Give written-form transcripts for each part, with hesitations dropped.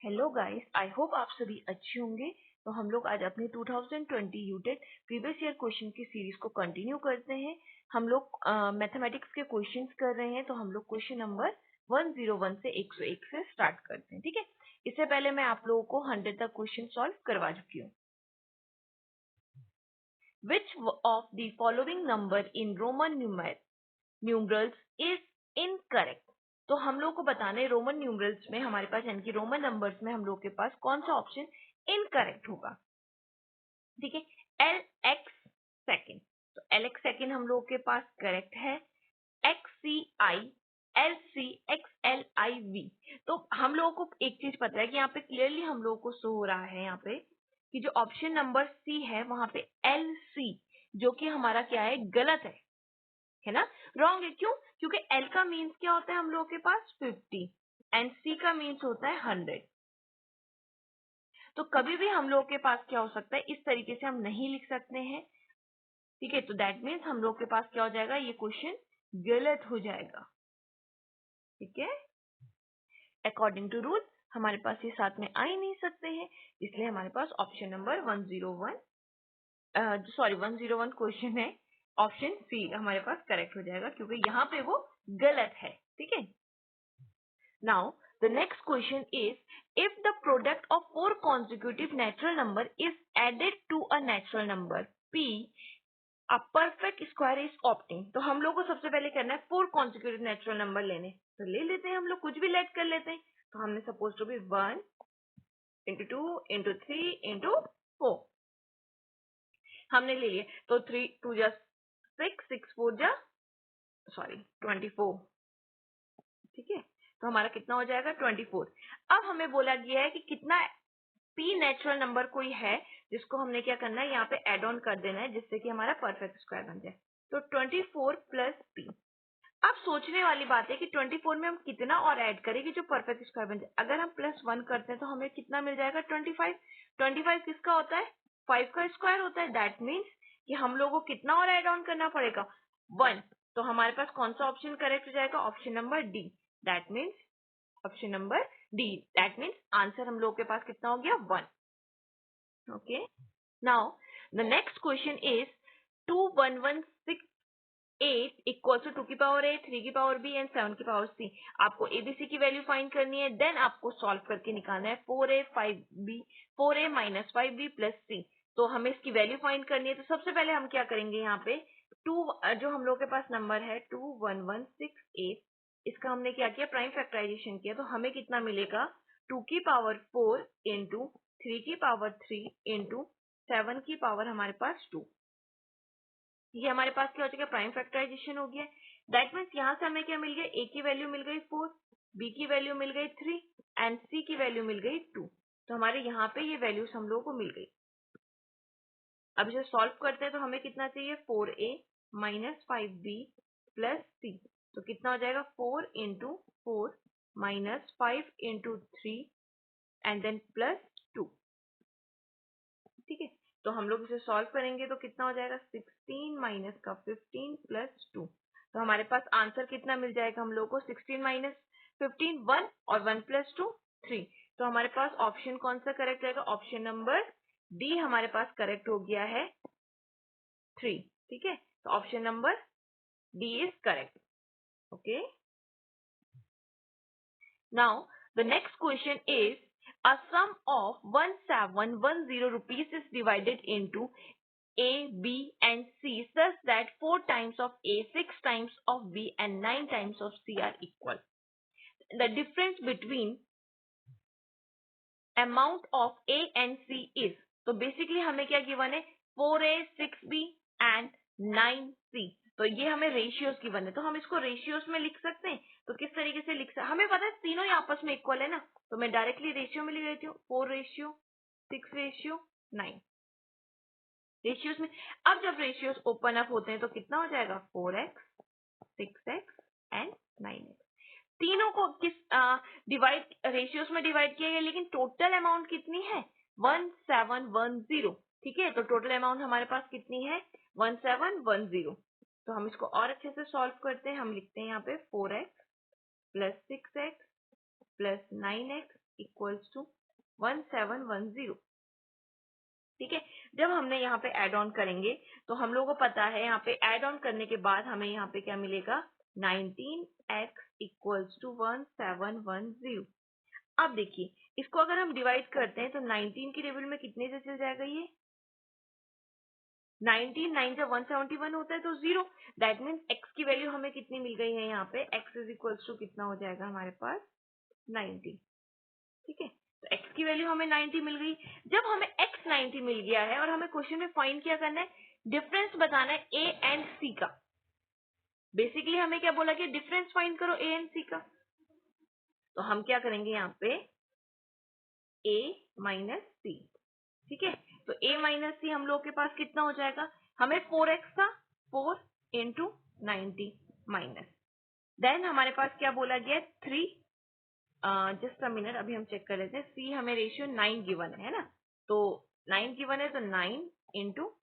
Hello guys, I hope आप सभी अच्छे होंगे। तो हम लोग आज अपने 2020 यूटेट प्रीवियस ईयर क्वेश्चन की सीरीज को कंटिन्यू करते हैं। हम लोग मैथमेटिक्स के क्वेश्चंस कर रहे हैं, तो हम लोग क्वेश्चन नंबर 101 से 101 से स्टार्ट करते हैं। ठीक है, इससे पहले मैं आप लोगों को 100 तक क्वेश्चन सॉल्व करवा चुकी हूँ। Which of the following number in Roman numerals is incorrect. तो हम लोग को बताना है रोमन न्यूमरल्स में हमारे पास यानी कि रोमन नंबर्स में हम लोग के पास कौन सा ऑप्शन इनकरेक्ट होगा। ठीक है, एल एक्स सेकेंड, तो एल एक्स सेकेंड हम लोग के पास करेक्ट है। X C I L C X L I V, तो हम लोगों को एक चीज पता है कि यहाँ पे क्लियरली हम लोगों को शो हो रहा है यहाँ पे कि जो ऑप्शन नंबर सी है वहां पे एल सी, जो कि हमारा क्या है, गलत है ना, रॉन्ग है। क्यों? क्योंकि L का मीन्स क्या होता है हम लोगों के पास 50 एंड C का मीन्स होता है 100। तो कभी भी हम लोगों के पास क्या हो सकता है, इस तरीके से हम नहीं लिख सकते हैं। ठीक है, तो दैट मीन्स हम लोग के पास क्या हो जाएगा, ये क्वेश्चन गलत हो जाएगा। ठीक है, अकॉर्डिंग टू रूल हमारे पास ये साथ में आ ही नहीं सकते हैं, इसलिए हमारे पास ऑप्शन नंबर 101 क्वेश्चन है, ऑप्शन सी हमारे पास करेक्ट हो जाएगा क्योंकि यहाँ पे वो गलत है। ठीक है, now the next question is, if the product of four consecutive natural number is added to a natural number p, a perfect square is obtained। तो हम लोग को सबसे पहले करना है फोर कॉन्सिक्यूटिव नेचुरल नंबर लेने, तो ले लेते हैं हम लोग, कुछ भी लेट कर लेते हैं। तो हमने suppose to be 1 into 2 into 3 into 4 हमने ले लिया, तो 3 2 जा 6 6 4 जा 24। ठीक है, तो हमारा कितना हो जाएगा 24। अब हमें बोला गया है कि कितना पी नेचुरल नंबर कोई है जिसको हमने क्या करना है, यहाँ पे एड ऑन कर देना है जिससे कि हमारा परफेक्ट स्क्वायर बन जाए। तो 24 प्लस पी। अब सोचने वाली बात है कि 24 में हम कितना और ऐड करें कि जो परफेक्ट स्क्वायर बन जाए। अगर हम +1 करते हैं तो हमें कितना मिल जाएगा 25। 25 किसका होता है, 5 का स्क्वायर होता है। दैट मीन्स कि हम लोगों को कितना और ऐड ऑन करना पड़ेगा, 1। तो हमारे पास कौन सा ऑप्शन करेक्ट हो जाएगा, option number D. That means option number D, that means answer हम लोग के पास कितना हो गया 1। Okay, now the next question is 2168 equal to 2 की पावर a 3 की पावर b एंड 7 की पावर c। आपको एबीसी की वैल्यू फाइंड करनी है, देन आपको सॉल्व करके निकालना है 4a minus 5b plus c। तो हमें इसकी वैल्यू फाइंड करनी है, तो सबसे पहले हम क्या करेंगे, यहाँ पे 2 जो हम लोग के पास नंबर है 21168, इसका हमने क्या किया, प्राइम फैक्टराइजेशन किया। तो हमें कितना मिलेगा, 2 की पावर 4 इंटू 3 की पावर 3 इंटू 7 की पावर हमारे पास 2। ये हमारे पास क्या हो जाएगा, प्राइम फैक्टराइजेशन हो गया। दैट मीन्स यहाँ से हमें क्या मिल गया, ए की वैल्यू मिल गई 4, बी की वैल्यू मिल गई 3 एंड सी की वैल्यू मिल गई 2। तो हमारे यहाँ पे ये वैल्यूज हम लोगों को मिल गई। अब इसे सॉल्व करते हैं तो हमें कितना चाहिए, 4a minus 5b plus c। तो कितना हो जाएगा, 4 into 4 minus 5 into 3 and then plus 2। ठीक है, तो हम लोग इसे सॉल्व करेंगे तो कितना हो जाएगा, 16 माइनस का 15 प्लस 2। तो हमारे पास आंसर कितना मिल जाएगा हम लोग को, 16 माइनस 15 1 और 1 प्लस 2 3। तो हमारे पास ऑप्शन कौन सा करेक्ट रहेगा, ऑप्शन नंबर डी हमारे पास करेक्ट हो गया है 3। ठीक है, तो option number D is correct. Okay, now the next question is, a sum of 1710 rupees is divided into A, B and C such that 4 times of A, 6 times of B and 9 times of C are equal. The difference between amount of A and C is, तो basically हमें क्या given है, 4A 6B and 9C। तो ये हमें ratios given है, तो हम इसको रेशियोज में लिख सकते हैं। तो किस तरीके से लिख सकते, हमें पता है तीनों ही आपस में इक्वल है ना, तो मैं डायरेक्टली रेशियो में लिख देती हूँ, 4:6:9 रेशियोज में। अब जब रेशियोज ओपन अप होते हैं तो कितना हो जाएगा, 4x 6x एंड 9x। तीनों को किस डिवाइड रेशियोज में डिवाइड किया गया, लेकिन टोटल अमाउंट कितनी है, 1710। ठीक है, तो टोटल अमाउंट हमारे पास कितनी है, 1710। तो हम इसको और अच्छे से सॉल्व करते हैं। हम लिखते हैं यहाँ पे 4x plus 6x plus 9x equals to 1710। ठीक है, जब हमने यहाँ पे ऐड ऑन करेंगे तो हम लोगों को पता है यहाँ पे ऐड ऑन करने के बाद हमें यहाँ पे क्या मिलेगा, 19x इक्वल्स टू 1710। अब देखिए इसको अगर हम डिवाइड करते हैं तो 19 की टेबल में कितने से चल जाएगा, ये 19 9 जब 171 होता है तो 0। दैट मीन्स x की वैल्यू हमें कितनी मिल गई है, यहाँ पे x इज इक्वल्स टू कितना हो जाएगा हमारे पास 90। ठीक है, तो x की वैल्यू हमें 90 मिल गई। जब हमें x 90 मिल गया है और हमें क्वेश्चन में फाइंड क्या करना है, डिफरेंस बताना है a एंड c का। बेसिकली हमें क्या बोला कि डिफरेंस फाइंड करो a एंड c का। तो हम क्या करेंगे यहाँ पे a माइनस c। ठीक है, तो a माइनस सी हम लोग के पास कितना हो जाएगा, हमें 4x था, 4 इंटू 90 माइनस, देन हमारे पास क्या बोला गया 3। जस्ट अ मिनट, अभी हम चेक कर लेते हैं। सी हमें रेशियो 9 गिवन है ना, तो 9 गिवन है तो 9 इंटू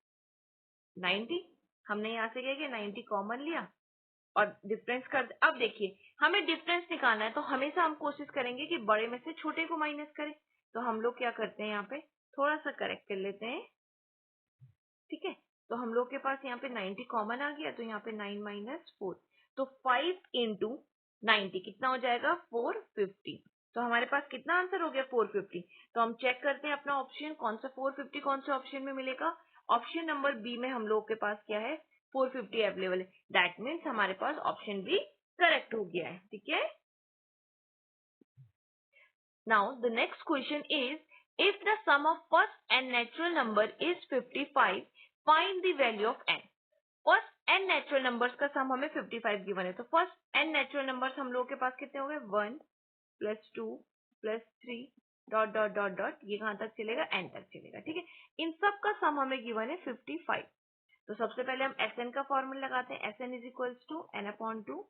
90, हमने यहाँ से क्या किया 90 कॉमन लिया और डिफरेंस कर। अब देखिए हमें डिफरेंस निकालना है तो हमेशा हम कोशिश करेंगे कि बड़े में से छोटे को माइनस करें। तो हम लोग क्या करते हैं, यहाँ पे थोड़ा सा करेक्ट कर लेते हैं। ठीक है, तो हम लोग के पास यहाँ पे 90 कॉमन आ गया, तो यहाँ पे 9 माइनस 4, तो 5 इंटू 90 कितना हो जाएगा 450। तो हमारे पास कितना आंसर हो गया 450। तो हम चेक करते हैं अपना ऑप्शन कौन सा 450 कौन से ऑप्शन में मिलेगा। ऑप्शन नंबर बी में हम लोग के पास क्या है 450 अवेलेबल है। दैट मीन्स हमारे पास ऑप्शन बी करेक्ट हो गया है। ठीक है, now the next question is, if the sum of first n natural number is 55, find the value of n। First n natural numbers का सम हमें 55 गिवन है, तो फर्स्ट n नेचुरल नंबर्स हम लोग के पास कितने हो गए 1 plus 2 plus 3 dot dot dot dot, ये कहां तक चलेगा n तक चलेगा। ठीक है, इन सब का सम हमें गिवन है 55। तो सबसे पहले हम Sn का फॉर्मूला लगाते हैं, Sn is equals to n upon 2,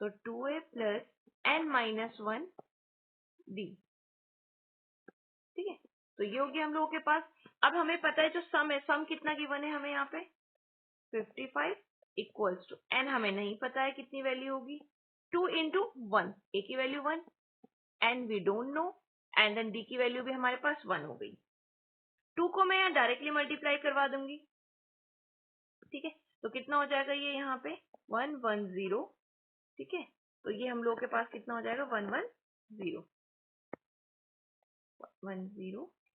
तो 2a plus n minus 1 d। ठीक है, तो ये हो गया हम लोगों के पास। अब हमें पता है जो सम है, सम कितना गिवन है हमें यहाँ पे 55 इक्वल्स टू n, हमें नहीं पता है कितनी वैल्यू होगी, 2 इंटू 1, a की value 1, n we don't know, and then d की वैल्यू भी हमारे पास 1 हो गई। 2 को मैं यहाँ डायरेक्टली मल्टीप्लाई करवा दूंगी। ठीक है, तो कितना हो जाएगा ये यहाँ पे 110। ठीक है, तो ये हम लोग के पास कितना हो जाएगा 110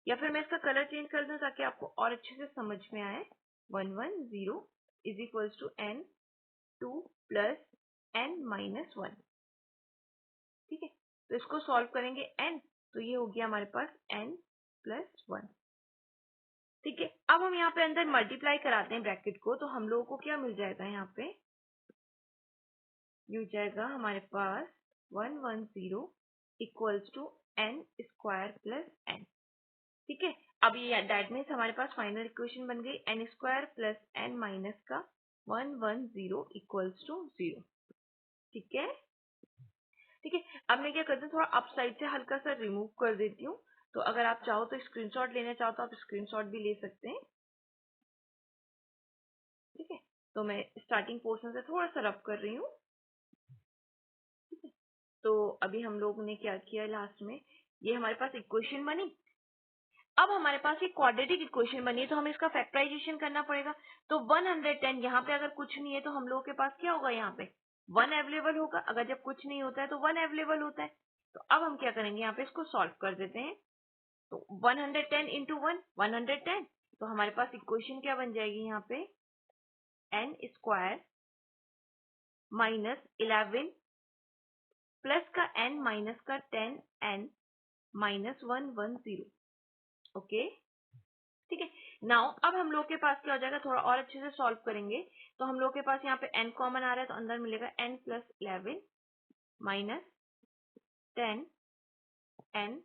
या फिर मैं इसका कलर चेंज कर दूं ताकि आपको और अच्छे से समझ में आए। 110 is equals to n 2 plus n minus 1। ठीक है, तो इसको सॉल्व करेंगे n, तो ये हो गया हमारे पास n प्लस 1। ठीक है, अब हम यहाँ पे अंदर मल्टीप्लाई कराते हैं ब्रैकेट को, तो हम लोगों को क्या मिल जाएगा, यहाँ पे मिल जाएगा हमारे पास 110 equals to n square plus n। ठीक है, अब ये दैट मीन्स हमारे पास फाइनल इक्वेशन बन गई n square plus n minus का 110 इक्वल्स टू 0। ठीक है, ठीक है, अब मैं क्या करती हूँ थोड़ा अप साइड से हल्का सा रिमूव कर देती हूँ। तो अगर आप चाहो तो स्क्रीनशॉट लेना चाहो तो आप स्क्रीनशॉट भी ले सकते हैं। ठीक है, तो मैं स्टार्टिंग पोर्शन से थोड़ा सा रब कर रही हूँ। ठीक है, तो अभी हम लोग ने क्या किया लास्ट में, ये हमारे पास इक्वेशन बनी। अब हमारे पास एक क्वाड्रेटिक इक्वेशन बनी है, तो हमें इसका फैक्टराइजेशन करना पड़ेगा। तो 110 यहाँ पे अगर कुछ नहीं है तो हम लोगों के पास क्या होगा, यहाँ पे 1 अवेलेबल होगा। अगर जब कुछ नहीं होता है तो 1 अवेलेबल होता है। तो अब हम क्या करेंगे, यहाँ पे इसको सॉल्व कर देते हैं। तो 110 इंटू 1 110, तो हमारे पास इक्वेशन क्या बन जाएगी यहाँ पे n स्क्वायर माइनस 11 प्लस का n माइनस का 10n माइनस 110। ओके, ठीक है, नाउ अब हम लोग के पास क्या हो जाएगा, थोड़ा और अच्छे से सॉल्व करेंगे। तो हम लोग के पास यहाँ पे n कॉमन आ रहा है, तो अंदर मिलेगा n plus 11 minus 10 n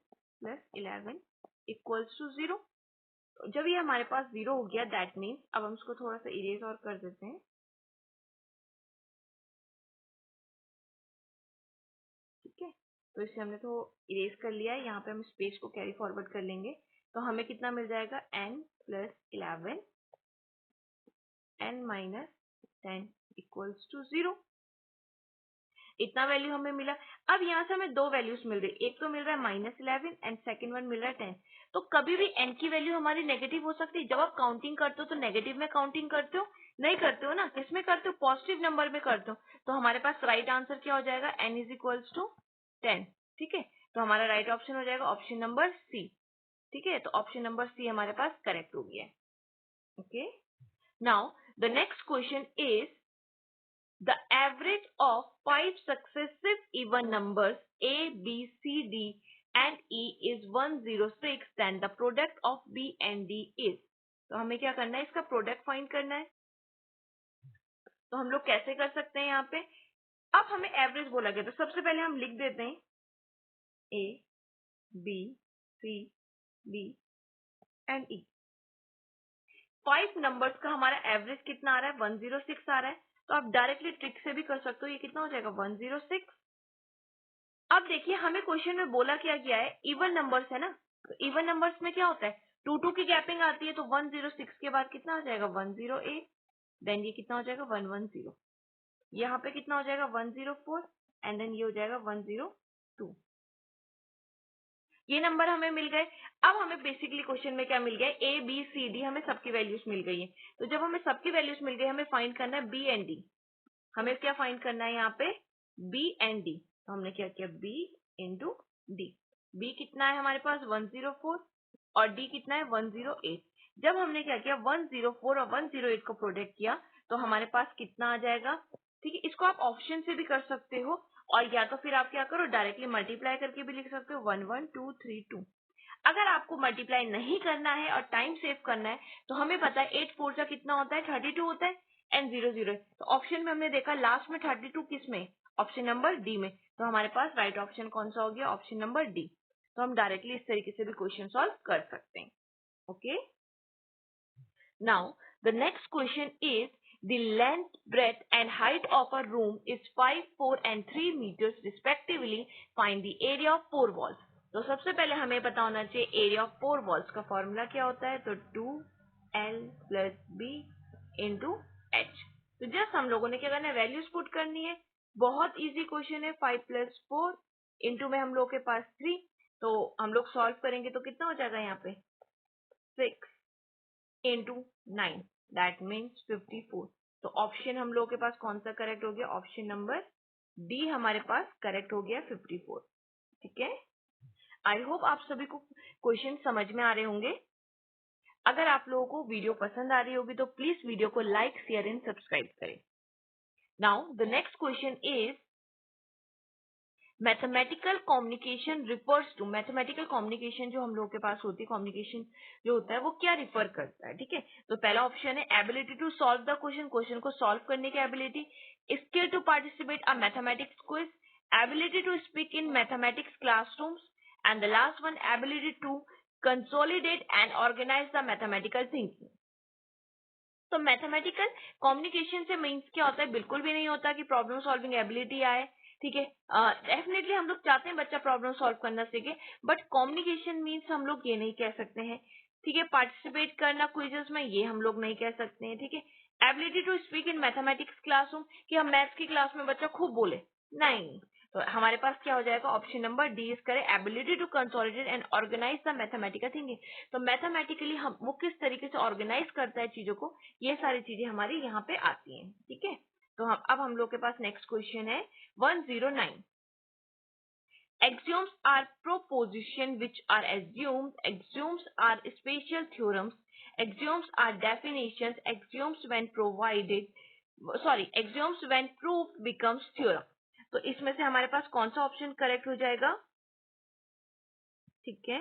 plus 11 equals to 0। जब ये हमारे पास 0 हो गया दैट मीन्स, अब हम इसको थोड़ा सा इरेज और कर देते हैं। ठीक है, तो इसे हमने तो इरेज कर लिया है, यहाँ पे हम स्पेस को कैरी फॉरवर्ड कर लेंगे। तो हमें कितना मिल जाएगा n plus 11 n minus 10 equals to 0। इतना वैल्यू हमें मिला। अब यहाँ से हमें दो वैल्यूज मिल रही, एक तो मिल रहा है -11 एंड सेकंड वन मिल रहा है 10। तो कभी भी n की वैल्यू हमारी नेगेटिव हो सकती है। जब आप काउंटिंग करते हो तो नेगेटिव में काउंटिंग करते हो, नहीं करते हो ना, किस में करते हो, पॉजिटिव नंबर में करते हो। तो हमारे पास राइट आंसर क्या हो जाएगा, n = 10। ठीक है, तो हमारा राइट ऑप्शन हो जाएगा ऑप्शन नंबर सी। ठीक है, तो ऑप्शन नंबर सी हमारे पास करेक्ट हो गया। Okay, now the next question is the average of 5 successive even numbers a, b, c, d and e is 106, then the product of b and d is। तो हमें क्या करना है, इसका प्रोडक्ट फाइंड करना है। तो हम लोग कैसे कर सकते हैं यहाँ पे, अब हमें एवरेज बोला गया, तो सबसे पहले हम लिख देते हैं a, b, c, d and e। 5 numbers का हमारा एवरेज कितना आ रहा है, 106 आ रहा है। तो आप डायरेक्टली ट्रिक से भी कर सकते हो, ये कितना हो जाएगा 106। अब देखिए हमें क्वेश्चन में बोला क्या गया है, इवन नंबर्स है ना, तो इवन नंबर्स में क्या होता है, 2 की गैपिंग आती है। तो 106 के बाद कितना हो जाएगा 108, देन ये कितना हो जाएगा 110, यहाँ पे कितना हो जाएगा 104 एंड देन ये हो जाएगा 102। ये नंबर हमें मिल गए। अब हमें बेसिकली क्वेश्चन में क्या मिल गया है, ए बी सी डी, हमें सबकी वैल्यूज मिल गई है। तो जब हमें सबकी वैल्यूज मिल गई, हमें फाइंड करना है बी एंड डी। हमें क्या फाइंड करना है यहाँ पे, बी एंड डी। तो हमने क्या किया, बी इंटू डी। बी कितना है हमारे पास 104 और डी कितना है 108। जब हमने क्या किया 104 और 108 को प्रोडक्ट किया तो हमारे पास कितना आ जाएगा। ठीक है, इसको आप ऑप्शन से भी कर सकते हो और या तो फिर आप क्या करो, डायरेक्टली मल्टीप्लाई करके भी लिख सकते हो 11232। अगर आपको मल्टीप्लाई नहीं करना है और टाइम सेव करना है तो हमें पता है 8 4 कितना होता है, 32 होता है एंड 00। तो ऑप्शन में हमने देखा लास्ट में 32 किस में, ऑप्शन नंबर डी में। तो हमारे पास राइट ऑप्शन कौन सा हो गया, ऑप्शन नंबर डी। तो हम डायरेक्टली इस तरीके से भी क्वेश्चन सॉल्व कर सकते हैं। Okay, now the next question is the length, breadth and height of a room is 5, 4 and 3 meters respectively. Find the area of 4 walls. तो सबसे पहले हमें पता होना चाहिए एरिया ऑफ 4 वॉल्स का फॉर्मूला क्या होता है, तो 2l + b इंटू h। तो जस्ट हम लोगों ने क्या करना है, वैल्यूज पुट करनी है। बहुत इजी क्वेश्चन है। 5 + 4 इंटू में हम लोग के पास 3, तो हम लोग सॉल्व करेंगे तो कितना हो जाएगा यहाँ पे 6 इंटू 9, दैट मीन्स 54। तो ऑप्शन हम लोग के पास कौन सा करेक्ट हो गया, ऑप्शन नंबर डी हमारे पास करेक्ट हो गया 54। ठीक है, आई होप आप सभी को क्वेश्चन समझ में आ रहे होंगे। अगर आप लोगों को वीडियो पसंद आ रही होगी तो प्लीज वीडियो को लाइक, शेयर एंड सब्सक्राइब करें। Now the next question is mathematical communication refers to. Mathematical communication जो हम लोग के पास होती है, कम्युनिकेशन जो होता है वो क्या रिफर करता है। ठीक है, तो पहला ऑप्शन है ability to solve the question, question को सॉल्व करने की ability. Skill to participate a mathematics quiz, ability to speak in mathematics classrooms and the last one ability to consolidate and organise the mathematical thinking. तो mathematical communication से means क्या होता है, बिल्कुल भी नहीं होता कि प्रॉब्लम सॉल्विंग एबिलिटी आए। ठीक है, डेफिनेटली हम लोग चाहते हैं बच्चा प्रॉब्लम सॉल्व करना सीखे, बट कम्युनिकेशन मीन्स हम लोग ये नहीं कह सकते हैं। ठीक है, पार्टिसिपेट करना क्विजेस में, ये हम लोग नहीं कह सकते हैं। ठीक है, ability to speak in mathematics classroom, कि हम मैथ्स की क्लास में बच्चा खूब बोले, नहीं। तो हमारे पास क्या हो जाएगा, option number D is correct, ability to consolidate and organise the mathematical thinking. तो मैथमेटिकली हम वो किस तरीके से ऑर्गेनाइज करता है चीजों को, ये सारी चीजें हमारी यहाँ पे आती हैं। ठीक है, तो हम लोग के पास नेक्स्ट क्वेश्चन है 109। Axioms are propositions which are assumed. Axioms are special theorems. Axioms are definitions. Axioms when axioms when proved becomes theorem. तो इसमें से हमारे पास कौन सा ऑप्शन करेक्ट हो जाएगा। ठीक है,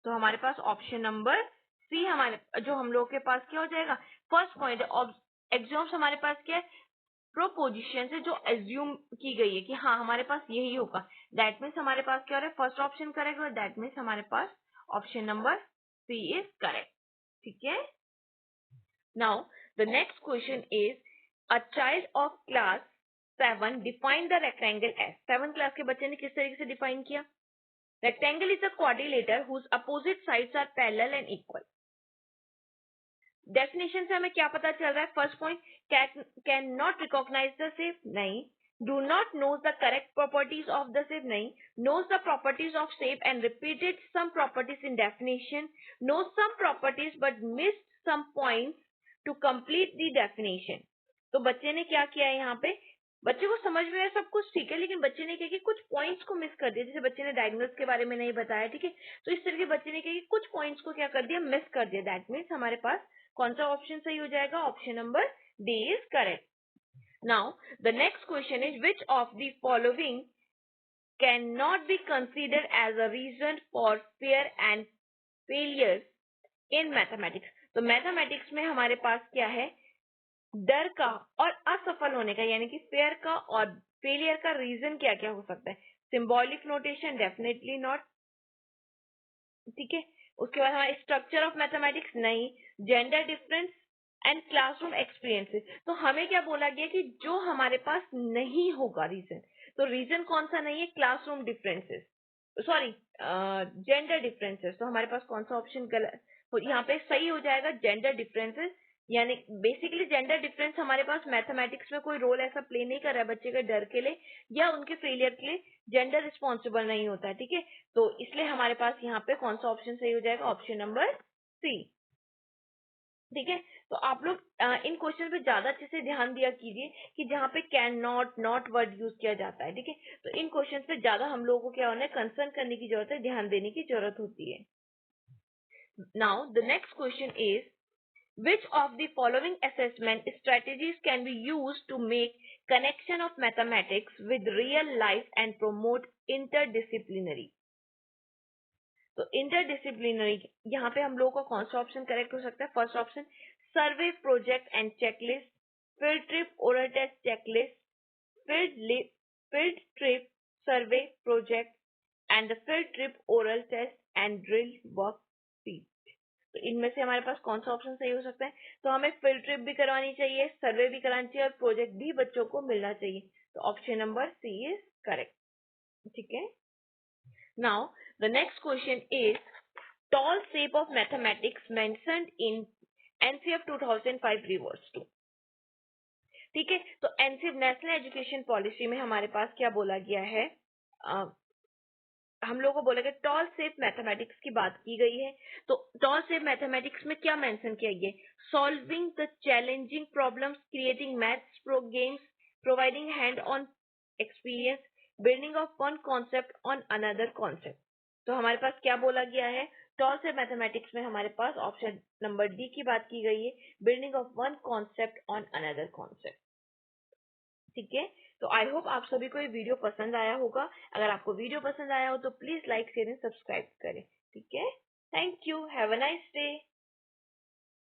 तो हमारे पास ऑप्शन नंबर सी, हमारे जो हम लोग के पास क्या हो जाएगा, फर्स्ट पॉइंट एग्जाम्स हमारे पास क्या है, प्रोपोजिशन से जो एज्यूम की गई है कि हाँ हमारे पास यही होगा, दैट मीन्स हमारे पास क्या हो रहा है, फर्स्ट ऑप्शन करेक्ट हो, दैट मीन्स हमारे पास option number C is correct. ठीक है, now the next question is a child of class 7 define the rectangle as. 7 class के बच्चे ने किस तरीके से डिफाइन किया, rectangle is a quadrilateral whose opposite sides are parallel and equal. Definition से हमें क्या पता चल रहा है, first point can not recognise the shape, नहीं। Do not knows the correct properties of the shape, नहीं, knows the properties of shape and repeated some properties in definition, knows some properties but missed some points to complete the definition. तो बच्चे ने क्या किया है यहाँ पे, बच्चे को समझ में आया सब कुछ ठीक है, लेकिन बच्चे ने क्या किया, कुछ पॉइंट्स को मिस कर दिया। जैसे बच्चे ने डायगोनल्स के बारे में नहीं बताया, ठीक है, तो इस तरह के बच्चे ने क्या किया, कुछ पॉइंट्स को क्या कर दिया, मिस कर दिया। दैट मीन्स हमारे पास कौन सा ऑप्शन सही हो जाएगा, option number D is correct. Now the next question is which of the following cannot be considered as a reason for fear and failure in mathematics. तो मैथमेटिक्स में हमारे पास क्या है, डर का और असफल होने का, यानी कि फेयर का और फेलियर का रीजन क्या क्या हो सकता है। सिंबॉलिक नोटेशन, डेफिनेटली नॉट, ठीक है। उसके बाद हमारा स्ट्रक्चर ऑफ मैथमेटिक्स, नहीं। Gender difference and classroom experiences, तो हमें क्या बोला गया कि जो हमारे पास नहीं होगा रीजन, तो रीजन कौन सा नहीं है, classroom differences, sorry gender differences. तो हमारे पास कौन सा ऑप्शन गलत, यहाँ पे सही हो जाएगा जेंडर डिफरेंसेस। यानी बेसिकली जेंडर डिफरेंस हमारे पास मैथमेटिक्स में कोई रोल ऐसा प्ले नहीं कर रहा है बच्चे के डर के लिए या उनके फेलियर के लिए, जेंडर रिस्पॉन्सिबल नहीं होता है, ठीक है। तो इसलिए हमारे पास यहाँ पे कौन सा ऑप्शन सही हो जाएगा, ऑप्शन नंबर सी, ठीक है। तो आप लोग इन क्वेश्चन पे ज्यादा अच्छे से ध्यान दिया कीजिए कि जहाँ पे can not, not word use किया जाता है, ठीक है। तो इन क्वेश्चन पे ज्यादा हम लोगों को क्या होना है, कंसर्न करने की जरूरत है, ध्यान देने की जरूरत होती है। Now the next question is which of the following assessment strategies can be used to make connection of mathematics with real life and promote interdisciplinary? तो इंटरडिसिप्लिनरी, यहाँ पे हम लोगों का कौन सा ऑप्शन करेक्ट हो सकता है, first option survey project and checklist, field trip oral test checklist, field trip survey project and the field trip oral test and drill worksheet. तो इनमें से हमारे पास कौन सा ऑप्शन सही हो सकता है, तो हमें फील्ड ट्रिप भी करवानी चाहिए, सर्वे भी करानी चाहिए और प्रोजेक्ट भी बच्चों को मिलना चाहिए। तो option number C is correct, ठीक है। Now, the next question is tall shape of mathematics mentioned in NCF 2005 reverse to, ठीक है। तो NCF नेशनल एजुकेशन पॉलिसी में हमारे पास क्या बोला गया है, हम लोगों को बोला गया टॉल शेप मैथमेटिक्स की बात की गई है। तो टॉल शेप मैथमेटिक्स में क्या मेंशन किया गया, solving the challenging problems, creating maths pro games, providing hand on experience, building of one concept on another concept. तो हमारे पास क्या बोला गया है, टॉल शेप मैथमेटिक्स में हमारे पास ऑप्शन नंबर डी की बात की गई है, building of one concept on another concept, ठीक है। तो आई होप आप सभी को ये वीडियो पसंद आया होगा। अगर आपको वीडियो पसंद आया हो तो please like share and subscribe करें, ठीक है। Thank you, have a nice day.